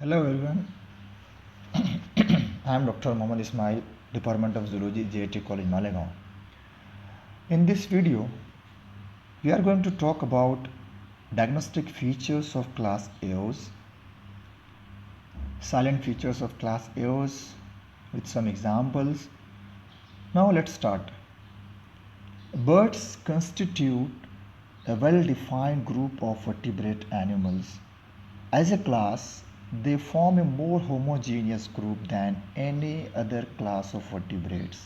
Hello everyone, I am Dr. Mohammad Ismail, Department of Zoology, JIT College, Malegaon. In this video, we are going to talk about diagnostic features of class Eos, silent features of class Eos with some examples. Now let's start. Birds constitute a well-defined group of vertebrate animals. As a class, they form a more homogeneous group than any other class of vertebrates.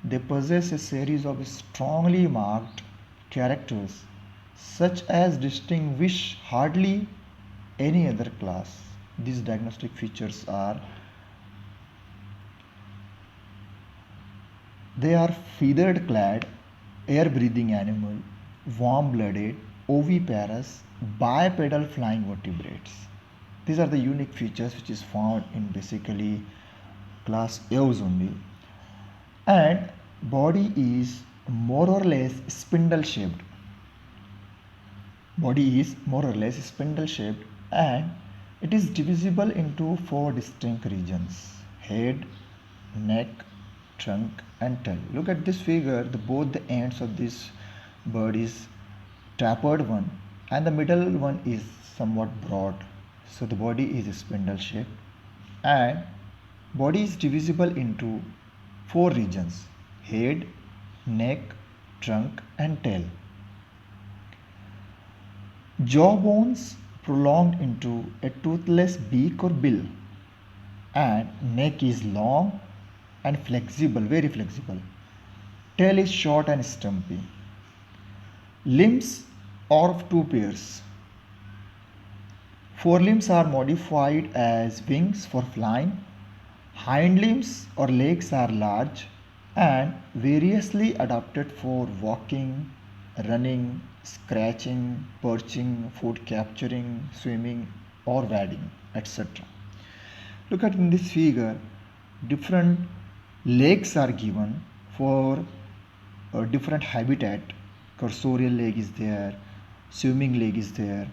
They possess a series of strongly marked characters such as distinguish hardly any other class. These diagnostic features are they are feathered clad, air breathing animal, warm blooded, oviparous, bipedal flying vertebrates. These are the unique features which is found in basically class Eos only. And body is more or less spindle shaped. Body is more or less spindle shaped and it is divisible into four distinct regions: head, neck, trunk and tail. Look at this figure, both the ends of this bird is tapered one and the middle one is somewhat broad. So the body is spindle shaped and body is divisible into four regions: head, neck, trunk and tail. Jaw bones prolonged into a toothless beak or bill, and neck is long and flexible, very flexible. Tail is short and stumpy. Limbs are of two pairs. Forelimbs are modified as wings for flying. Hind limbs or legs are large and variously adapted for walking, running, scratching, perching, food capturing, swimming or wading, etc. Look at in this figure, different legs are given for a different habitat. Cursorial leg is there, swimming leg is there,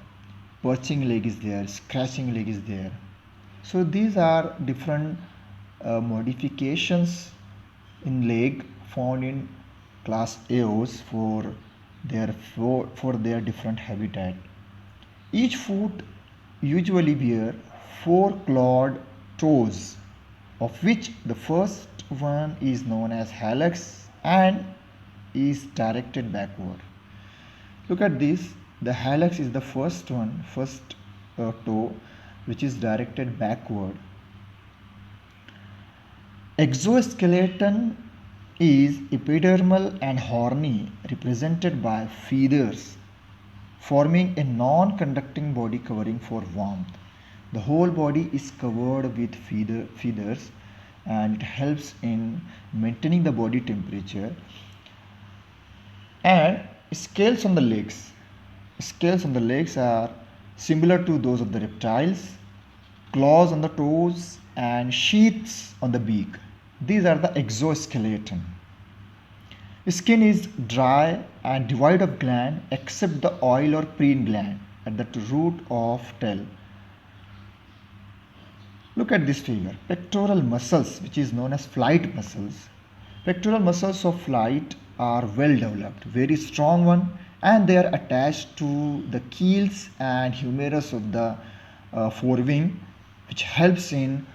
perching leg is there, scratching leg is there. So these are different modifications in leg found in class Eos for their different habitat. Each foot usually bear four clawed toes, of which the first one is known as hallux and is directed backward. Look at this. The hallux is the first one, first toe, which is directed backward. Exoskeleton is epidermal and horny, represented by feathers, forming a non-conducting body covering for warmth. The whole body is covered with feathers and it helps in maintaining the body temperature. And scales on the legs. Scales on the legs are similar to those of the reptiles, claws on the toes and sheaths on the beak. These are the exoskeleton. Skin is dry and devoid of gland except the oil or preen gland at the root of tail. Look at this figure. Pectoral muscles, which is known as flight muscles. Pectoral muscles of flight are well developed, very strong one, and they are attached to the keels and humerus of the forewing, which helps in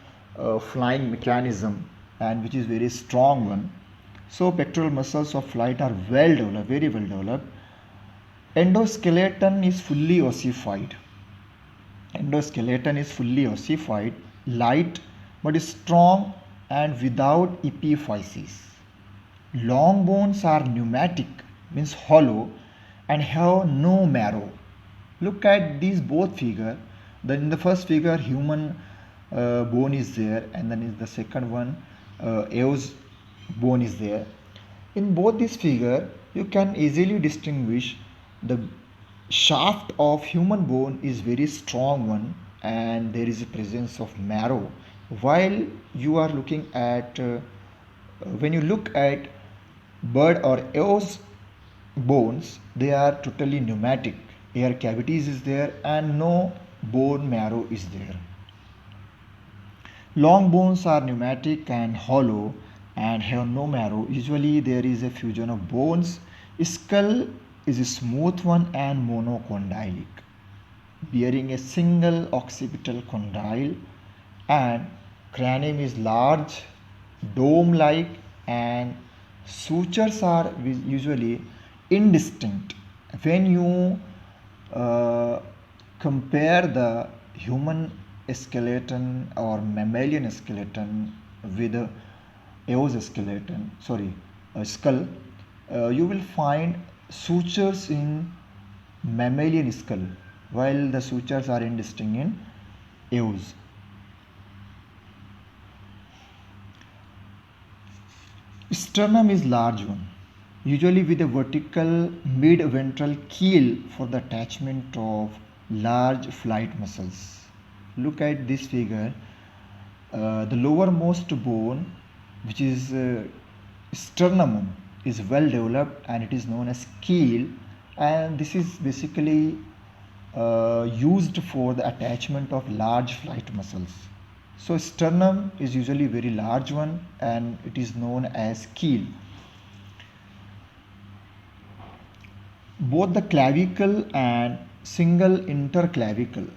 flying mechanism and which is very strong one. So pectoral muscles of flight are well developed, very well developed. Endoskeleton is fully ossified. Endoskeleton is fully ossified, light but strong and without epiphysis. Long bones are pneumatic, means hollow, and have no marrow. Look at these both figure. Then in the first figure, human bone is there, and then in the second one, Eos bone is there. In both this figure, you can easily distinguish the shaft of human bone is very strong one, and there is a presence of marrow. While you are looking at when you look at bird or Eos bones, they are totally pneumatic. Air cavities is there and no bone marrow is there. Long bones are pneumatic and hollow and have no marrow. Usually there is a fusion of bones. Skull is a smooth one and monocondylic, bearing a single occipital condyle, and cranium is large, dome-like, and sutures are usually indistinct. When you uh, compare the human skeleton or mammalian skeleton with a Eo's skeleton, sorry, a skull, you will find sutures in mammalian skull, while the sutures are indistinct in Eo's. Sternum is large one, usually with a vertical mid-ventral keel for the attachment of large flight muscles. Look at this figure. The lowermost bone, which is sternum, is well developed and it is known as keel, and this is basically used for the attachment of large flight muscles. So sternum is usually very large one and it is known as keel. Both the clavicle and single interclavicle,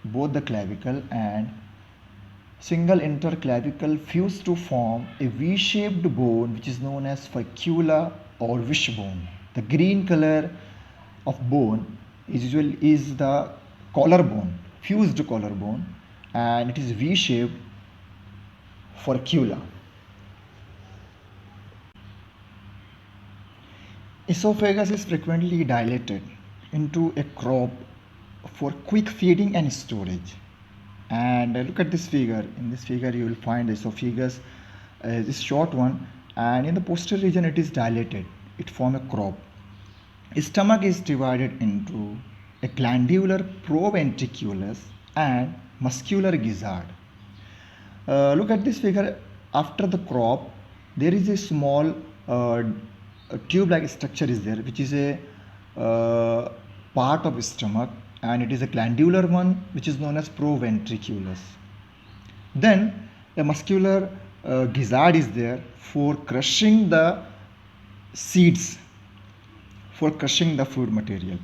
both the clavicle and single interclavicle fuse to form a V-shaped bone which is known as facula or wishbone. The green color of bone is the collarbone, fused collarbone, and it is V-shaped facula. Esophagus is frequently dilated into a crop for quick feeding and storage. And look at this figure. In this figure you will find the esophagus this short one, and in the posterior region it is dilated. It forms a crop. Stomach is divided into a glandular proventriculus and muscular gizzard. Look at this figure. After the crop there is a small tube-like structure is there, which is a part of stomach, and it is a glandular one which is known as proventriculus. Then a muscular gizzard is there for crushing the seeds, for crushing the food material.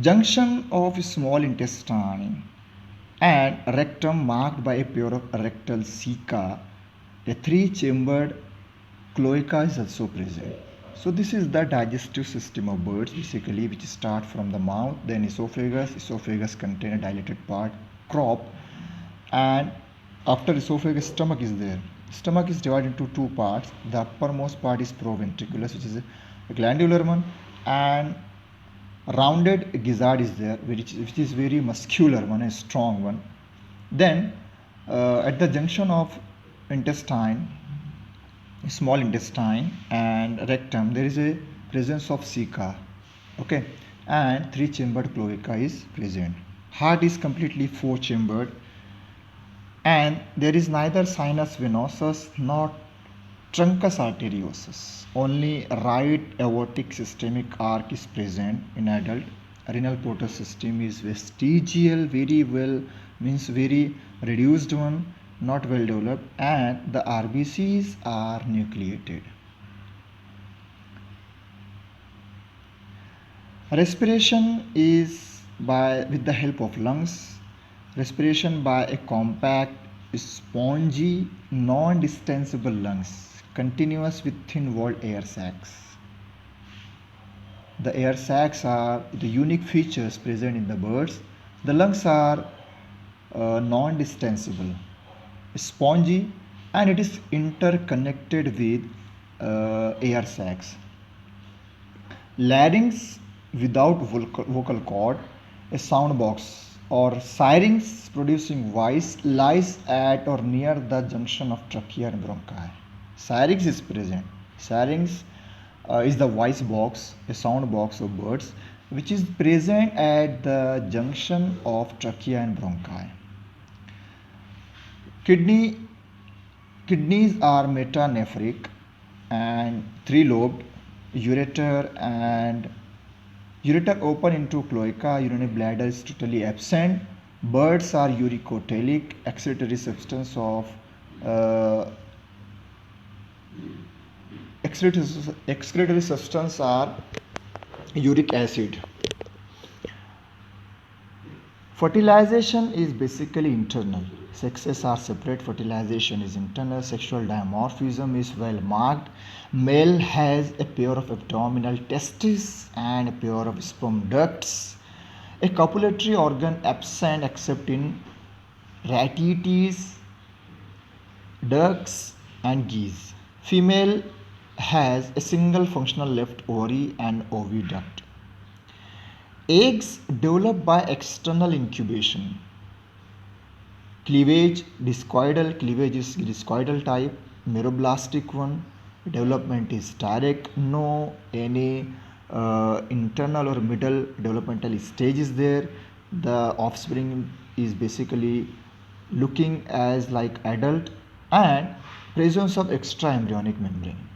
Junction of small intestine and rectum marked by a pair of rectal ceca. A three-chambered cloaca is also present. So this is the digestive system of birds basically, which start from the mouth, then esophagus. Esophagus contains a dilated part, crop, and after esophagus stomach is there. Stomach is divided into two parts. The uppermost part is proventriculus, which is a glandular one, and rounded gizzard is there, which is very muscular one, a strong one. Then at the junction of intestine, small intestine and rectum, there is a presence of ceca, okay, and three-chambered cloaca is present. Heart is completely four-chambered, and there is neither sinus venosus nor truncus arteriosus. Only right aortic systemic arc is present in adult. Renal portal system is vestigial, very well, means very reduced one, not well developed, and the RBCs are nucleated. Respiration is with the help of lungs. Respiration by a compact, spongy, non-distensible lungs, continuous with thin-walled air sacs. The air sacs are the unique features present in the birds. The lungs are non-distensible, spongy, and it is interconnected with air sacs. Larynx without vocal cord, a sound box, or syrinx producing voice lies at or near the junction of trachea and bronchi. Syrinx is present. Syrinx is the voice box, a sound box of birds, which is present at the junction of trachea and bronchi. Kidneys are metanephric and three-lobed. Ureter open into cloaca. Urinary bladder is totally absent. Birds are uricotelic. Excretory substance of uh, excretory substance are uric acid. Fertilization is basically internal. Sexes are separate. Fertilization is internal. Sexual dimorphism is well marked. Male has a pair of abdominal testes and a pair of sperm ducts. A copulatory organ absent except in ratites, ducks, and geese. Female has a single functional left ovary and oviduct. Eggs develop by external incubation. Cleavage, discoidal, cleavage is discoidal type, meroblastic one. Development is direct, no any internal or middle developmental stage is there. The offspring is basically looking as like adult, and presence of extra embryonic membrane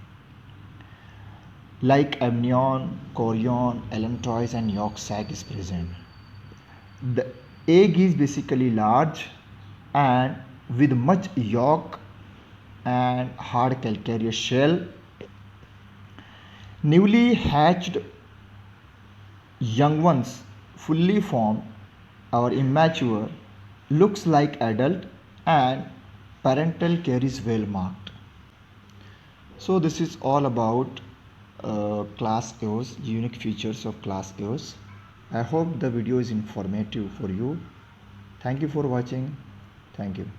like amnion, chorion, allantois and yolk sac is present. The egg is basically large and with much yolk and hard calcareous shell. Newly hatched young ones, fully formed or immature, looks like adult and parental care is well marked. So this is all about class Eos, unique features of class Eos. I hope the video is informative for you. Thank you for watching. Thank you.